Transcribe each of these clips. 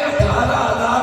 18,000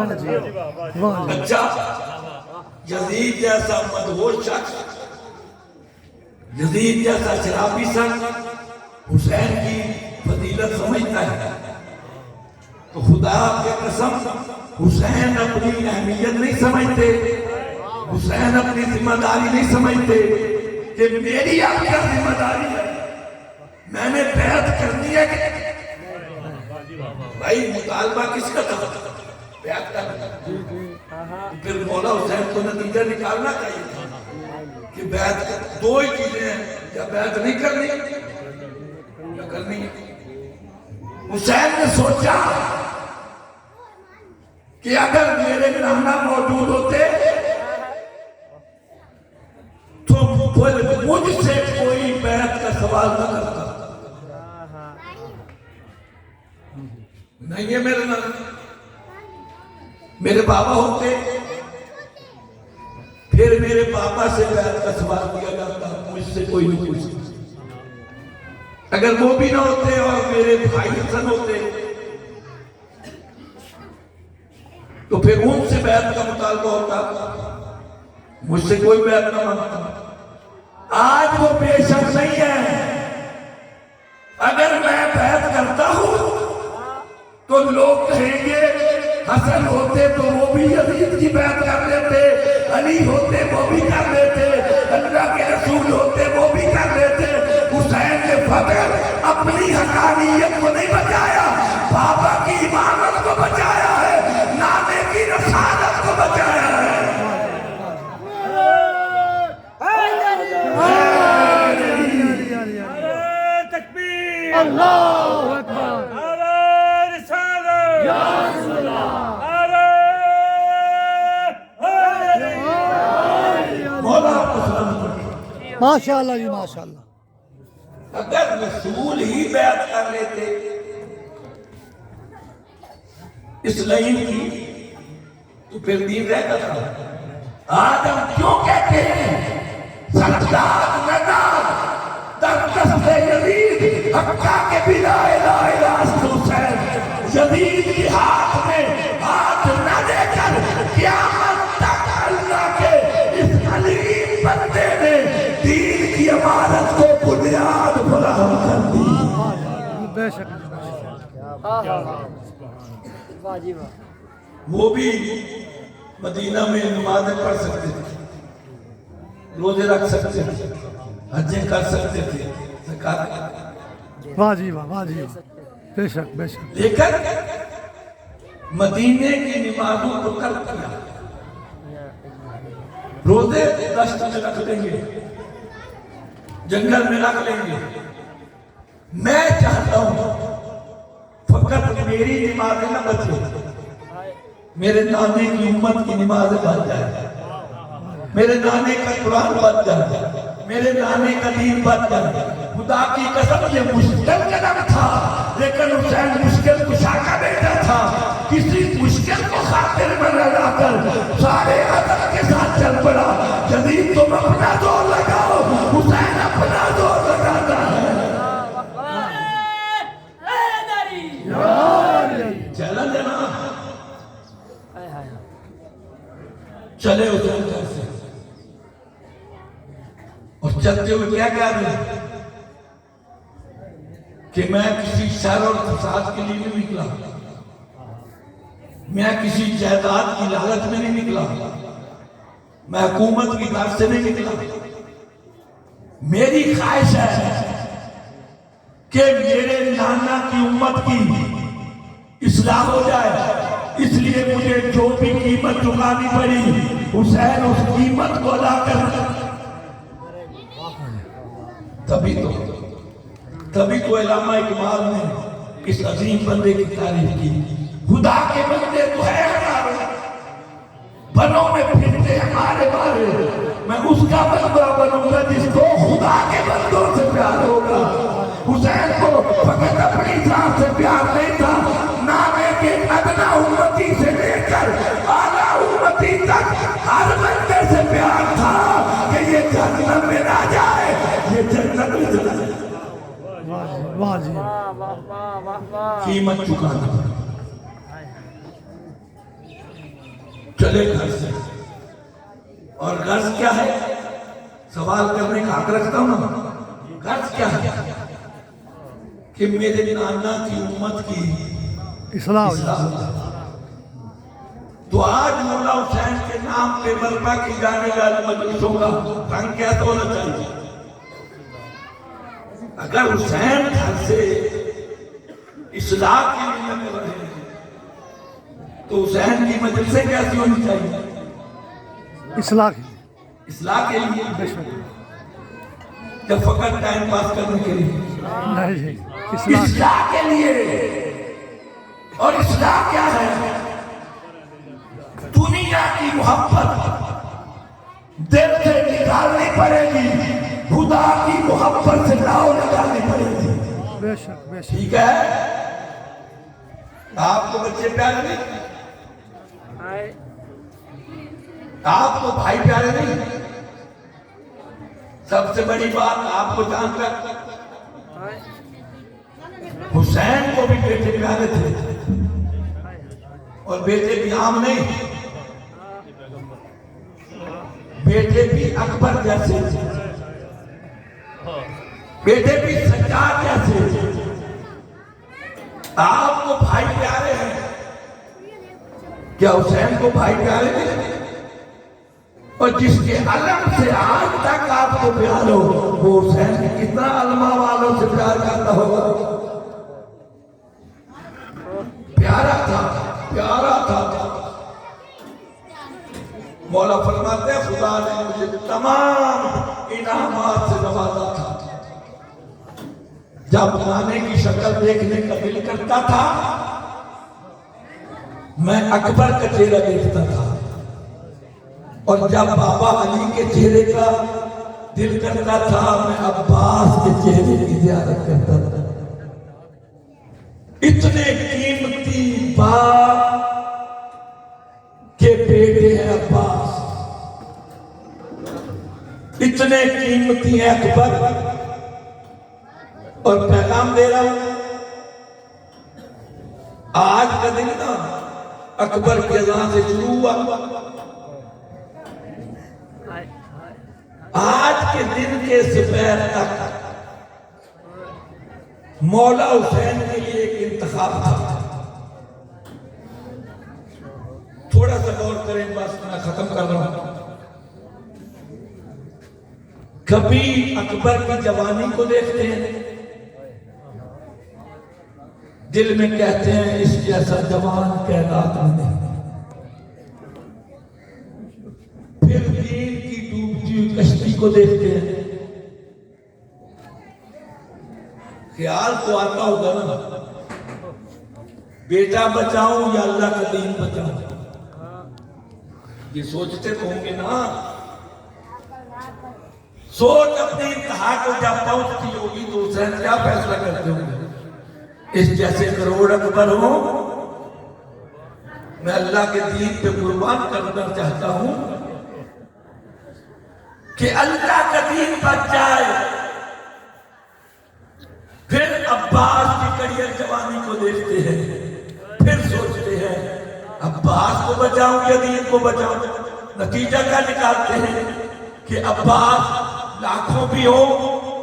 واہ جی واہ جی اچھا یزید جیسا مدہوش شخص، یزید جیسا شرابی شخص حسین کی فضیلت سمجھتا ہے تو خدا کے قسم حسین اپنی اہمیت نہیں سمجھتے، حسین اپنی ذمہ داری نہیں سمجھتے کہ میری آپ کا ذمہ داری ہے، میں نے بیعت کرنی ہے کہ بھائی مطالبہ کس کا تھا؟ بیعت کرنا۔ پھر مولا حسین کو نتیجہ نکالنا چاہیے تھا کہ بیعت دو ہی چیزیں ہیں، یا بیعت نہیں کرنی یا کرنی۔ حسین نے سوچا کہ اگر میرے نانا موجود ہوتے تو مجھ سے کوئی بیعت کا سوال نہ کرتا۔ نہیں ہے میرے نانا، میرے بابا ہوتے پھر میرے پاپا سے بیعت کا سوال کیا جاتا، مجھ سے کوئی نہیں پوچھتا۔ اگر وہ بھی نہ ہوتے اور میرے بھائی حسن ہوتے تو پھر ان سے بیعت کا مطالبہ ہوتا، مجھ سے کوئی بیعت نہ مانگتا۔ آج وہ بے شک نہیں ہے، اگر میں بیعت کرتا ہوں تو لوگ کہیں گے حسن ہوتے تو وہ بھی یزید کی بیعت کر لیتے، علی ہوتے وہ بھی کر لیتے، اللہ کے رسول ہوتے وہ بھی کر لیتے۔ حسین نے فقط اپنی حقانیت کو نہیں بچایا، بابا کی امامت کو بچایا ہے، نانے کی رسالت کو بچایا ہے۔ اللہ اکبر ماشاء اللہ جی ماشاء اللہ۔ اگر رسول ہی بیعت کر لیتے اس لائن کی تو پھر دین رہتا تھا۔ آج ہم کیوں کہتے ہیں سردار ندار در دست یزید حقا کے بلا الہ الا حسین، یزید کی ہاتھ میں ہاتھ نہ دے کر قیامت تک اللہ کے اس عظیم بندے نے دین کی عمارت کو بنیاد فراہم کر دی۔ بے شک وہ بھی مدینہ میں نمازیں پڑھ سکتے تھے، روزے رکھ سکتے تھے، حجیں کر سکتے تھے، زکات۔ واہ جی واہ جی واہ، بے شک بے شک۔ لیکن مدینے کی نمازوں کو ترک کیا، روزے دشت میں رکھ لیں گے، جنگل میں رکھ لیں گے۔ میں چاہتا ہوں فقط میری نمازیں نہ بچے، میرے نانے کی امت کی نمازیں بچ جائے، میرے نانے کا قرآن بچ جائے، میرے نانے کا دین بچ جائے۔ خدا کی قسم یہ مشکل قدم تھا، لیکن حسین مشکل کشا کا بیٹا تھا۔ کسی مشکل کو خاطر میں نہ لا کر سارے عدل کے ساتھ چل پڑا۔ یزید تم اپنا زور لگاؤ، حسین اپنا زور لگاتا ہے۔ چیلنج ہے نا، چلے حسین جیسے، اور چلتے ہوئے کیا کہہ رہے ہیں کہ میں کسی شر اور فساد کے لیے نہیں نکلا، میں کسی جائیداد کی لالچ میں نہیں نکلا، میں حکومت کی طرف سے نہیں نکلا۔ میری خواہش ہے کہ میرے نانا کی امت کی اصلاح ہو جائے، اس لیے مجھے جو بھی قیمت چکانی پڑی حسین اس قیمت کو ادا کرنا۔ تبھی تو علامہ اقبال نے اس عظیم بندے کی تعریف کی۔ خدا کے بندے تو ہے ہمارے، بنوں میں پھرتے ہمارے بارے، میں اس کا بندہ بنوں گا جس کو خدا کے بندوں سے پیار ہوگا۔ حسین کو فقط اپنی ذات سے پیار نہیں تھا، نانے کے ادنا امتی سے لے کر اعلیٰ امتی تک ہر بندے سے پیار تھا کہ یہ جہنم میں نہ جائے، یہ جنت میں چلا جائے۔ واہ جی قیمت چکانا، چلے گھر سے. اور غرض کیا ہے؟ سوال کرنے کا حق رکھتا ہوں نا. غرض کیا ہے؟ کہ میرے نانا کی امت کی اصلاح ہو اصلاح ہو جائے. تو آج مولا حسین کے نام پہ برپا کی جانے والی مجلسوں کا رنگ کیسا ہونا چاہیے؟ اگر حسین گھر سے اصلاح کے لیے لگے رہے ہیں تو حسین کی مجلسیں کیسی ہونی چاہیے؟ اصلاح کی. اصلاح کے لیے، بے شک. جب فقط ٹائم پاس کرنے کے لیے نہیں، اصلاح کی. اصلاح کے لیے. اور اصلاح کیا ہے؟ دنیا کی محبت دل سے نکالنی پڑے گی، خدا کی محبت سے لاؤ نکالنی پڑے گی. بے شک بے شک. ٹھیک ہے؟ آپ کو بچے پیارے نہیں؟ آپ کو بھائی پیارے نہیں؟ سب سے بڑی بات آپ کو جان کر حسین کو بھی بیٹے پیارے تھے، اور بیٹے بھی عام نہیں، بیٹے بھی اکبر جیسے تھے، بیٹے بھی سجاد جیسے تھے. آپ کو بھائی پیارے ہیں، کیا حسین کو بھائی پیارے ہیں؟ اور جس کے علم سے آج تک آپ کو پیار ہو، وہ حسین کتنا علماء والوں سے پیار کرتا ہوگا. پیارا تھا، پیارا تھا. مولا فرماتے ہیں خدا نے مجھے تمام انعامات سے نوازا تھا. جب نانے کی شکل دیکھنے کا دل کرتا تھا میں اکبر کا چہرہ دیکھتا تھا، اور جب بابا علی کے چہرے کا دل کرتا تھا میں عباس کے چہرے کی زیارت کرتا تھا. اتنے قیمتی باپ کے بیٹے ہیں عباس، اتنے قیمتی ہیں اکبر. اور پیغام دے رہا ہوں، آج کا دن نا اکبر کی اذان سے شروع ہوا. آج کے دن کے سپہر تک مولا حسین کے لیے ایک انتخاب تھا. تھوڑا سا غور کریں، بس میں ختم کر رہا ہوں. کبھی اکبر کی جوانی کو دیکھتے ہیں، دل میں کہتے ہیں اس جیسا جوان کائنات میں نہیں. پھر دین کی ڈوبتی ہوئی کشتی کو دیکھتے ہیں، خیال تو آتا ہوگا نا بیٹا بچاؤں یا اللہ کا دین بچاؤں. یہ سوچتے تو ہوں گے نا. سوچ اپنی انتہا کو جب پہنچتی ہوگی تو حسین کیا فیصلہ کرتے ہوں گے؟ اس جیسے کروڑ اکبر ہوں، میں اللہ کے دین پہ قربان کرنا چاہتا ہوں کہ اللہ کا دین بچ جائے. پھر عباس کی کڑیل جوانی کو دیکھتے ہیں، پھر سوچتے ہیں عباس کو بچاؤں یا دین کو بچاؤں. نتیجہ کیا نکالتے ہیں کہ عباس لاکھوں بھی ہو،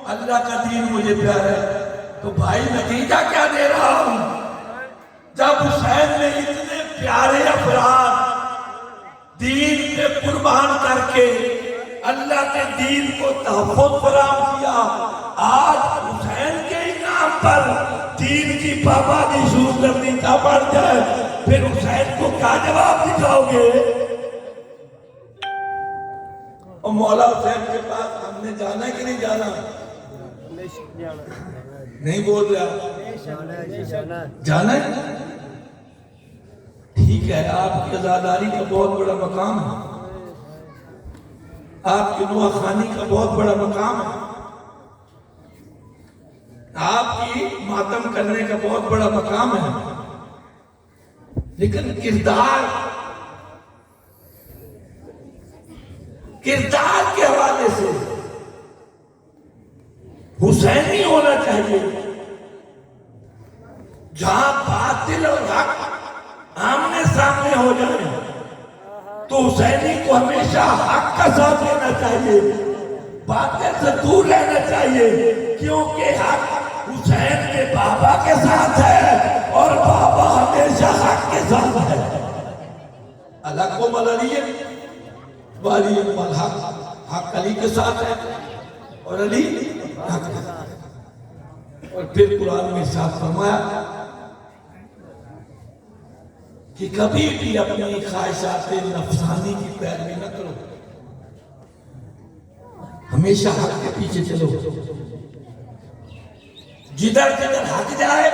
اللہ کا دین مجھے پیارا ہے. تو بھائی نتیجہ کیا دے رہا ہوں؟ جب حسین نے اتنے پیارے افراد دین پہ قربان کر کے اللہ کے دین کو تحفظ فراہم کیا، آج حسین کے نام پر دین کی پابندی شروع کرنے کا پڑ جائے، پھر حسین کو کیا جواب دکھاؤ گے؟ اور مولا حسین کے پاس ہم نے جانا ہے کہ نہیں جانا؟ نہیں بول رہا جانا ہے. ٹھیک ہے، آپ کی عزاداری کا بہت بڑا مقام ہے، آپ کی نوح خانی کا بہت بڑا مقام ہے، آپ کی ماتم کرنے کا بہت بڑا مقام ہے. لیکن کردار کے حوالے سے حسینی ہونا چاہیے. جہاں باطل اور حق آمنے سامنے ہو جائے تو حسینی کو ہمیشہ حق کا ساتھ لینا چاہیے، باطل سے دور رہنا چاہیے، کیونکہ حق حسین کے بابا کے ساتھ ہے اور بابا ہمیشہ حق کے ساتھ ہے۔ الحق علی ولی الحق، حق علی کے ساتھ ہے اور علی حق کے ساتھ ہے۔ اور پھر قرآن میں ارشاد فرمایا کہ کبھی بھی اپنی خواہشات نفسانی کی پیروی نہ کرو، ہمیشہ حق کے پیچھے چلو، جدھر جدھر حق جائے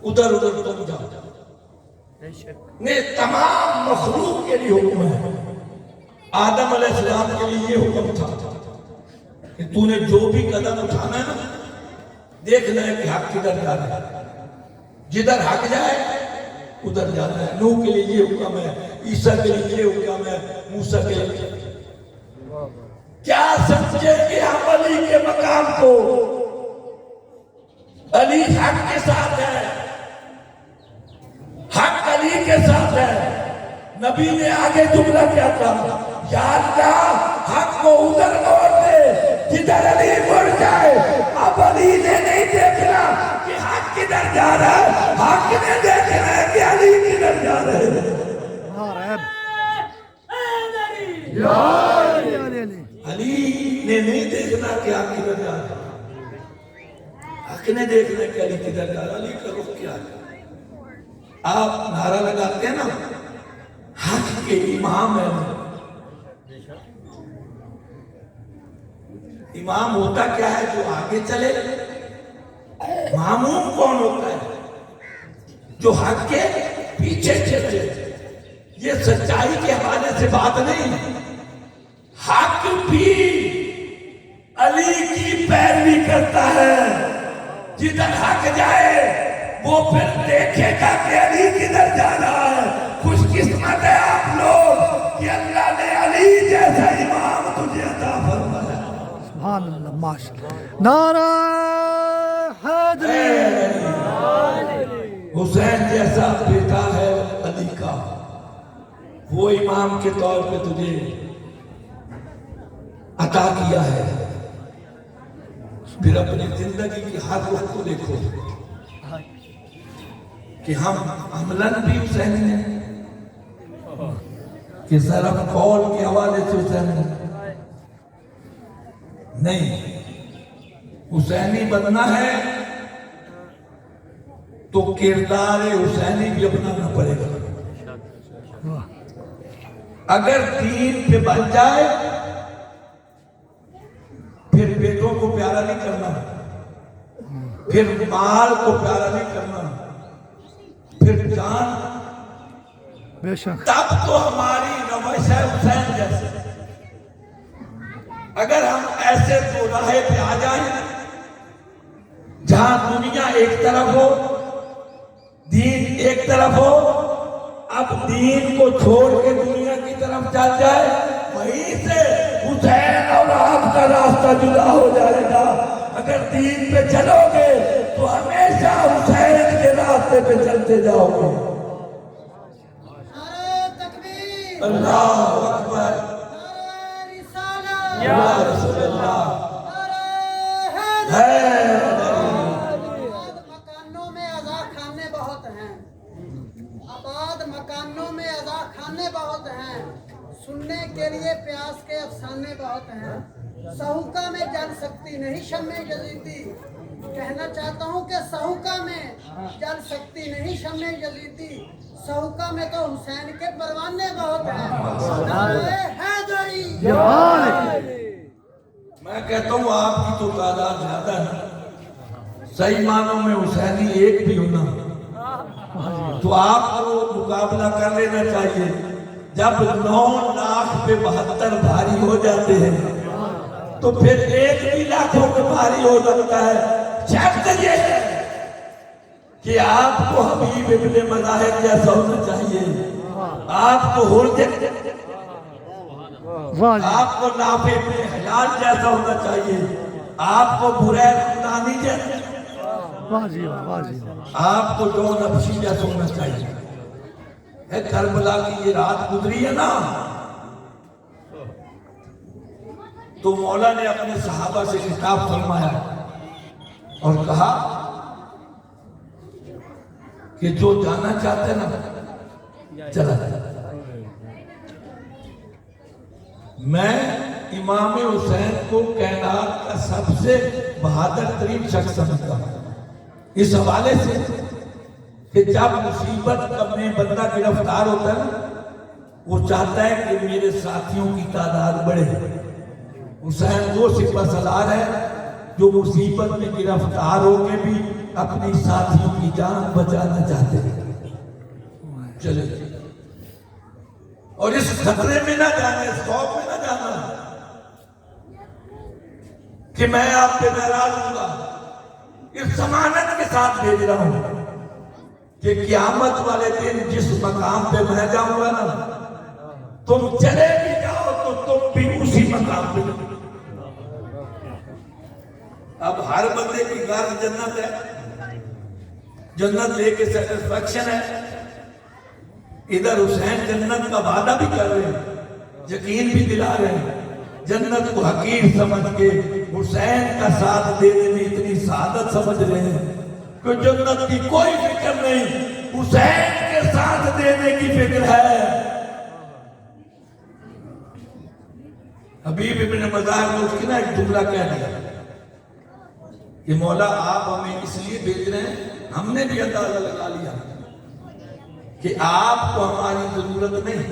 ادھر ادھر تم جاؤ۔ یہ تمام مخلوق کے لیے حکم ہے۔ آدم علیہ السلام کے لیے یہ حکم تھا کہ تو نے جو بھی قدم اٹھانا ہے نا، دیکھنا ہے کہ حق کدھر جا رہا ہے، جدھر حق جائے ادھر جانا ہے۔ نوح کے لیے یہ حکم ہے، عیسیٰ کے لیے یہ حکم ہے، موسیٰ کے لیے۔ کیا سمجھے کہ ہم علی کے مقام کو، علی حق کے ساتھ ہے، حق علی کے ساتھ ہے۔ نبی نے آگے جملہ کیا تھا، یا اللہ حق کو ادھر موڑ دے جدھر علی مڑ جائے۔ اب علی نے نہیں دیکھنا کہ حق کدھر جا رہا ہے، حق نے دیکھنا ہے کہ علی کدھر جا رہے ہیں۔ علی نے نہیں دیکھنا کہ حق کدھر جا رہا ہے، حق نے دیکھنا کہ علی کدھر جا رہا ہے۔ علی کا رخ کیا ہے؟ آپ نعرہ لگاتے ہیں نا، حق کے امام ہے۔ امام ہوتا کیا ہے؟ جو آگے چلے۔ معموم کون ہوتا ہے؟ جو حق کے پیچھے چلے۔ یہ سچائی کے حوالے سے بات نہیں، حق بھی علی کی پیروی کرتا ہے۔ جدھر حق جائے وہ پھر دیکھے گا کہ علی کدھر جا رہا ہے۔ خوش قسمت ہے آپ لوگ کہ اللہ نے علی جیسا امام تجھے عطا فرمایا۔ سبحان اللہ، ماشاءاللہ، نعرہ حیدری۔ حسین جیسا بیٹا ہے علی کا، وہ امام کے طور پہ تجھے عطا کیا ہے۔ پھر اپنی زندگی کی ہر رخ کو دیکھو کہ ہم عملاً بھی حسینی ہیں کہ صرف قول کے حوالے سے حسینی نہیں۔ حسینی بننا ہے تو کردار حسینی بھی اپنانا پڑے گا۔ اگر دین پہ بن جائے پھر بیٹوں کو پیارا نہیں کرنا، پھر مال کو پیارا نہیں کرنا، پھر جان، بے شک، تب تو ہماری روش ہے حسین جیسے۔ اگر ہم ایسے تو راہے پہ آ جائیں جہاں دنیا ایک طرف ہو، دین ایک طرف ہو، اب دین کو چھوڑ کے دنیا کی طرف چل جائے، وہیں سے حسین اور آپ کا راستہ جدا ہو جائے گا۔ اگر دین پہ چلو گے تو ہمیشہ حسین کے راستے پہ چلتے جاؤ گے۔ اللہ اکبر، یا رسول اللہ، مکانوں میں عزا خانے بہت ہیں، آباد مکانوں میں عزا خانے بہت ہیں، سننے کے لیے پیاس کے افسانے بہت ہیں۔ سہوکا میں جل سکتی نہیں شمع یزیدی، کہنا چاہتا ہوں کہ سہوکا میں جل سکتی نہیں شمع یزیدی، سہوکا میں تو حسین کے پروانے بہت ہیں۔ نعرہ حیدری۔ میں کہتا ہوں آپ کی تو تعداد زیادہ ہے، صحیح معنوں میں حسینی ایک بھی ہونا تو آپ کو مقابلہ کر لینا چاہیے۔ جب 9 لاکھ پہ 72 بھاری ہو جاتے ہیں تو پھر 1 بھی لاکھوں پہ بھاری ہو سکتا ہے۔ شرط یہ ہے کہ آپ کو حبیب ابن مظاہر جیسا ہونا چاہیے، آپ کو آپ کو نافع ابن حلال جیسا ہونا چاہیے، آپ کو بریر خمدانی جیسا، واہ جی واہ، واہ جی واہ۔ آپ کو جون ابشی جیسا ہونا چاہیے۔ ہے کربلا کی یہ رات گزری ہے نا، تو مولا نے اپنے صحابہ سے خطاب فرمایا اور کہا کہ جو جانا چاہتے نا چلا جائے۔ میں امام حسین کو کائنات کا سب سے بہادر ترین شخص سمجھتا ہوں اس حوالے سے کہ جب مصیبت میں بندہ گرفتار ہوتا ہے وہ چاہتا ہے کہ میرے ساتھیوں کی تعداد بڑھے۔ حسین وہ سپہ سالار ہے جو مصیبت میں گرفتار ہو کے بھی اپنی ساتھیوں کی جان بچانا چاہتے ہیں۔ چلے اور اس خطرے میں نہ جانا، اس خوف میں نہ جانا کہ میں آپ پہ ناراض ہوں گا، اس ضمانت کے ساتھ بھیج رہا ہوں کہ قیامت والے دن جس مقام پہ میں جاؤں گا نا، تم چلے بھی جاؤ تو تم بھی اسی مقام پہ جاؤ۔ اب ہر بندے کی غرض جنت ہے، جنت لے کے سیٹسفیکشن ہے۔ ادھر حسین جنت کا وعدہ بھی کر رہے ہیں، یقین بھی دلا رہے ہیں، جنت کو حقیر سمجھ کے حسین کا ساتھ دینے میں اتنی سعادت سمجھ رہے ہیں کہ جنت کی کوئی فکر نہیں، حسین کے ساتھ دینے کی فکر ہے۔ حبیب ابن مزار نے اس کی نا ایک جملہ کہہ دیا کہ مولا آپ ہمیں اس لیے بھیج رہے ہیں، ہم نے بھی اندازہ لگا لیا کہ آپ کو ہماری ضرورت نہیں،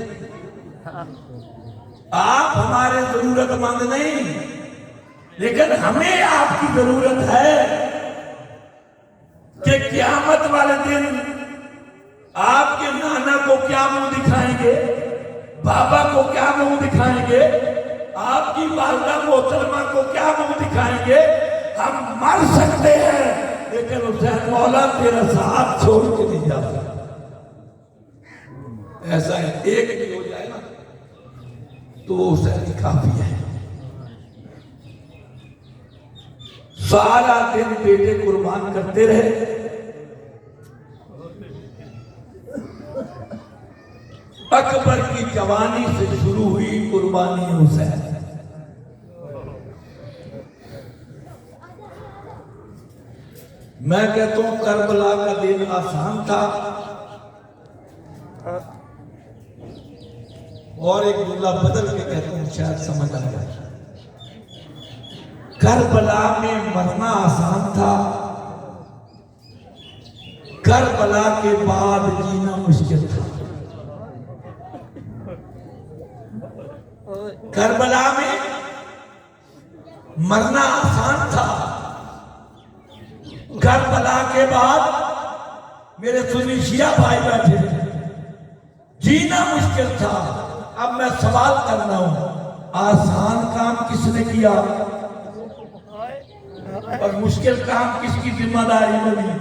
آپ ہمارے ضرورت مند نہیں، لیکن ہمیں آپ کی ضرورت ہے کہ قیامت والے دن آپ کے نانا کو کیا منہ دکھائیں گے، بابا کو کیا منہ دکھائیں گے، آپ کی والدہ محترمہ کو کیا منہ دکھائیں گے۔ ہم مر سکتے ہیں لیکن حسین مولا تیرا ساتھ چھوڑ کے نہیں جا سکتا۔ ایسا ہے ایک بھی ہو جائے نا تو وہ حسین کافی ہے۔ سارا دن بیٹے قربان کرتے رہے، اکبر کی جوانی سے شروع ہوئی قربانی حسین۔ میں کہتا ہوں کربلا کا دن آسان تھا، اور ایک جملہ بدل کے کہتا ہوں شاید سمجھ آ جائے۔ کربلا میں مرنا آسان تھا، کربلا کے بعد جینا مشکل تھا۔ کربلا میں مرنا آسان تھا، کربلا کے بعد میرے سنی شیعہ بھائی بیٹھے جینا مشکل تھا۔ اب میں سوال کرنا ہوں، آسان کام کس نے کیا اور مشکل کام کس کی ذمہ داری بنی؟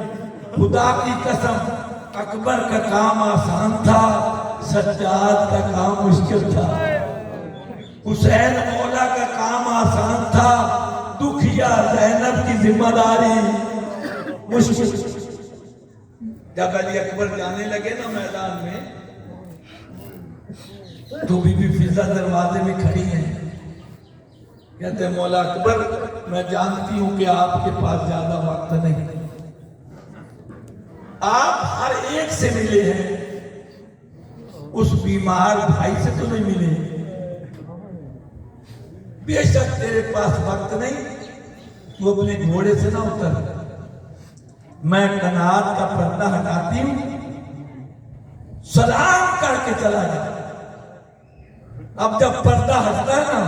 خدا کی قسم اکبر کا کام آسان تھا، سجاد کا کام مشکل تھا۔ حسین مولا کا کام آسان تھا، دکھیا زینب کی ذمہ داری مشکل۔ جب علی اکبر جانے لگے نا میدان میں تو بی بی فضہ دروازے میں کھڑی ہیں، کہتے ہیں مولا اکبر میں جانتی ہوں کہ آپ کے پاس زیادہ وقت نہیں، آپ ہر ایک سے ملے ہیں، اس بیمار بھائی سے تو نہیں ملے، بے شک تیرے پاس وقت نہیں، تو اپنے گھوڑے سے نہ اتر، میں قناعت کا پردہ ہٹاتی ہوں، سلام کر کے چلا جا۔ اب جب پردہ ہٹتا ہے نا،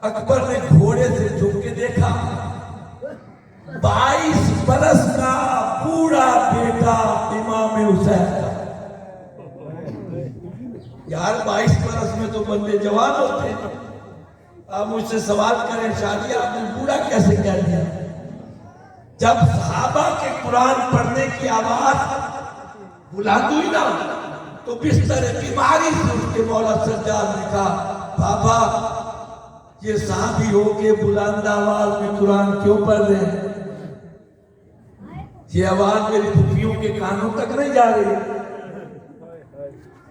اکبر نے گھوڑے سے جھک کے دیکھا، 22 برس کا بوڑھا بیٹا امام حسین کا۔ یار 22 برس میں تو بندے جوان ہوتے ہیں، آپ مجھ سے سوال کریں شادی آپ نے بوڑھا کیسے کہہ دیا؟ جب صحابہ کے قرآن پڑھنے کی آواز بلند ہوئی نا تو بستر بیماری سے اس کے مولا سجاد نے کہا بابا یہ صحابی ہو کے بلند آواز میں قرآن کیوں پڑھ رہے ہیں؟ یہ آواز میری پھوپھیوں کے کانوں تک نہیں جا رہی،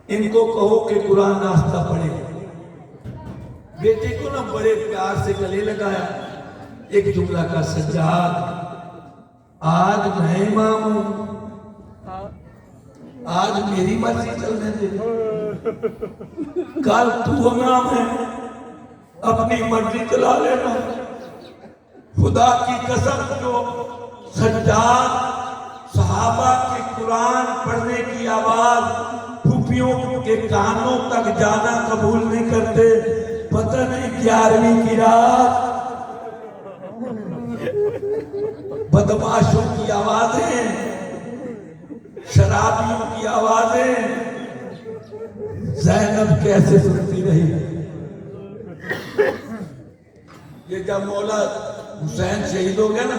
ان کو کہو کہ قرآن ناشتہ پڑھے. بیٹے کو نا بڑے پیار سے گلے لگایا. ایک جملہ کا سجاد آج میں امام ہوں, آج میری مرضی چلنے دے, کل تو امام ہے, اپنی مرضی چلا لینا. خدا کی قسم جو سجاد صحابہ کے قرآن پڑھنے کی آواز پھوپھیوں کے کانوں تک جانا قبول نہیں کرتے. پتہ نہیں 11ویں کی رات بدماشوں کی آوازیں, شرابیوں کی آوازیں زینب کیسے سنتی رہی. یہ جب مولا حسین شہید ہو گیا نا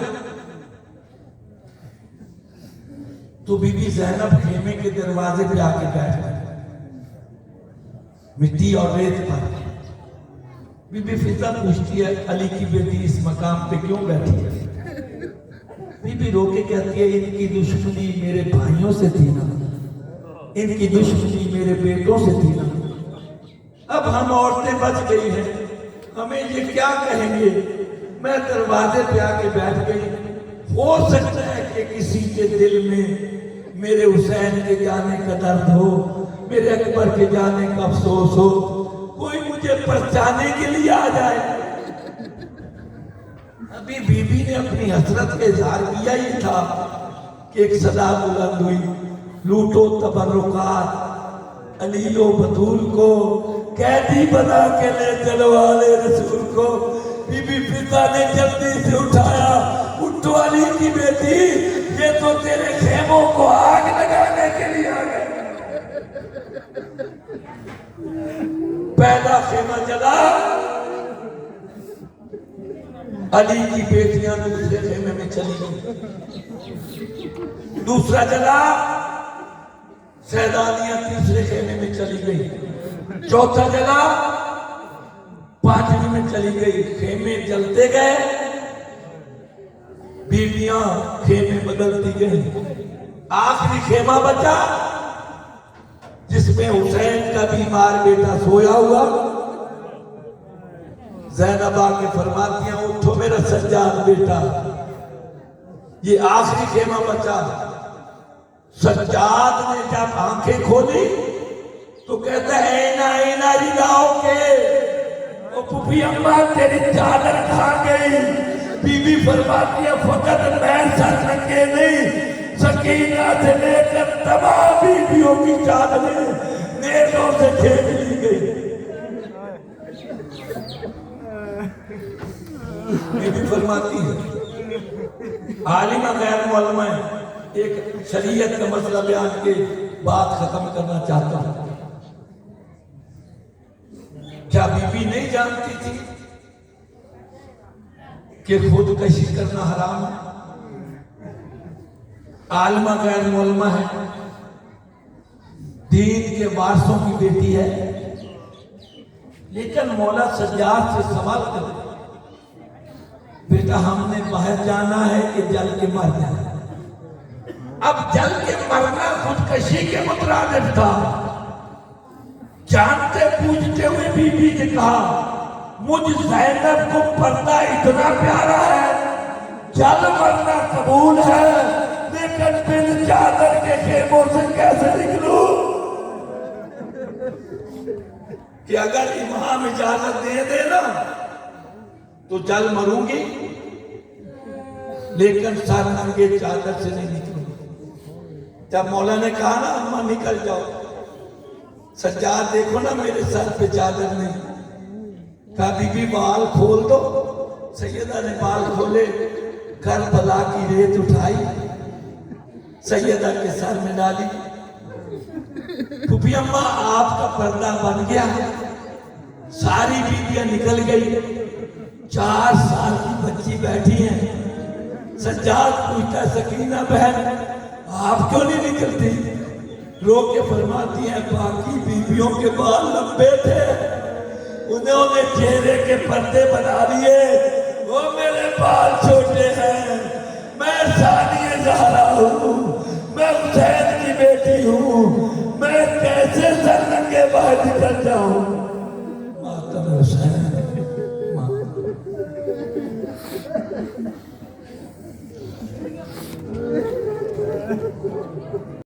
تو بی بی زینب خیمے کے دروازے پہ آ کے بیٹھ گئی, مٹی اور ریت پر. بی بی فضا پوچھتی ہے علی کی بیٹی اس مقام پہ کیوں بیٹھی ہے؟ بی بی رو کے کہتی ہے ان کی دشمنی میرے بھائیوں سے تھی نا, ان کی دشمنی میرے بیٹوں سے تھی نا. اب ہم عورتیں بچ گئی ہیں, ہمیں یہ کیا کہیں گے. میں دروازے پہ آ کے بیٹھ گئی. ہو سکتا ہے کہ کسی کے دل میں میرے حسین کے جانے کا درد ہو, میرے اکبر کے جانے کا افسوس ہو, کوئی مجھے پرچانے کے لیے آ جائے. ابھی بی بی نے اپنی حسرت کا اظہار کیا ہی تھا کہ ایک صدا بلند ہوئی, لوٹو تبرکات علیل و بطول کو, قیدی بنا کے لے چلو والے رسول کو. بی بی فضا نے جلدی سے اٹھایا, اٹھو علی کی بیٹی, یہ تو تیرے خیموں کو آگ لگانے کے لیے آ گئے. پہلا خیمہ جلا, علی کی بیٹیاں دوسرے خیمے میں چلی گئی. دوسرا جلا, سیدانیاں تیسرے خیمے میں چلی گئی. چوتھا جلا, پانچویں میں چلی گئی. خیمے جلتے گئے, بیویاں خیمے بدلتی گئی. آخری خیمہ بچا جس میں حسین کا بیمار بیٹا سویا ہوا. زینب آ کے فرماتی ہیں اٹھو میرا سجاد بیٹا. یہ آخری خیمہ بچا. سجاد نے جب آنکھیں کھولی تو کہتا ہے اینا اینا رلاؤ کے, او پھوپھی اماں تیری چادر کھا گئی. بی بی فرماتی ہے فقط میں سر رنگے نہیں, سکینہ سے لے کر تمام بیویوں کی چادریں نیزوں سے کھینچ لی گئی. بی بی فرماتی ہے عالمہ غیر معلومہ ہے, ایک شریعت کا مسئلہ بیان کے بات ختم کرنا چاہتا ہوں. کیا بی بی نہیں جانتی تھی کہ خودکشی کرنا حرام ہے؟ عالمہ غیر معلومہ ہے, دین کے وارثوں کی بیٹی ہے, لیکن مولا سجاد سے سوال کرتے بیٹا ہم نے باہر جانا ہے کہ جل کے مر جانا. اب جل کے مرنا خودکشی کے مترادف تھا. جانتے پوچھتے ہوئے بی بی نے کہا مجھ زینب کو پردہ اتنا پیارا ہے, جل مرنا قبول ہے, لیکن بن چادر کے خیموں سے کیسے نکلوں کہ اگر امام اجازت دے دے نا تو جل مروں گی, لیکن سر ننگے چادر سے نہیں نکلوں. جب مولا نے کہا نا اماں نکل جاؤ, سجاد دیکھو نا میرے سر پہ چادر نہیں, کہا بی بی بال کھول دو. سیدہ نے بال کھولے, کربلا کی ریت اٹھائی, سیدہ کے سر میں ڈالی. پھوپھی اماں آپ کا پردہ بن گیا. ساری بیویاں نکل گئی. 4 سال کی بچی بیٹھی ہیں. سجاد پوچھتا سکینہ بہن آپ کیوں نہیں نکلتی؟ رو کے فرماتی ہیں باقی بیویوں کے بال لمبے تھے, انہوں نے چہرے کے پردے بنا لیے, وہ میرے بال چھوٹے ہیں. میں ثانیہ زہرا ہوں, میں حسین کی بیٹی دیکھتی ہوں میں کیسے سر ننگے باہر نکل جاؤں ماتم حسین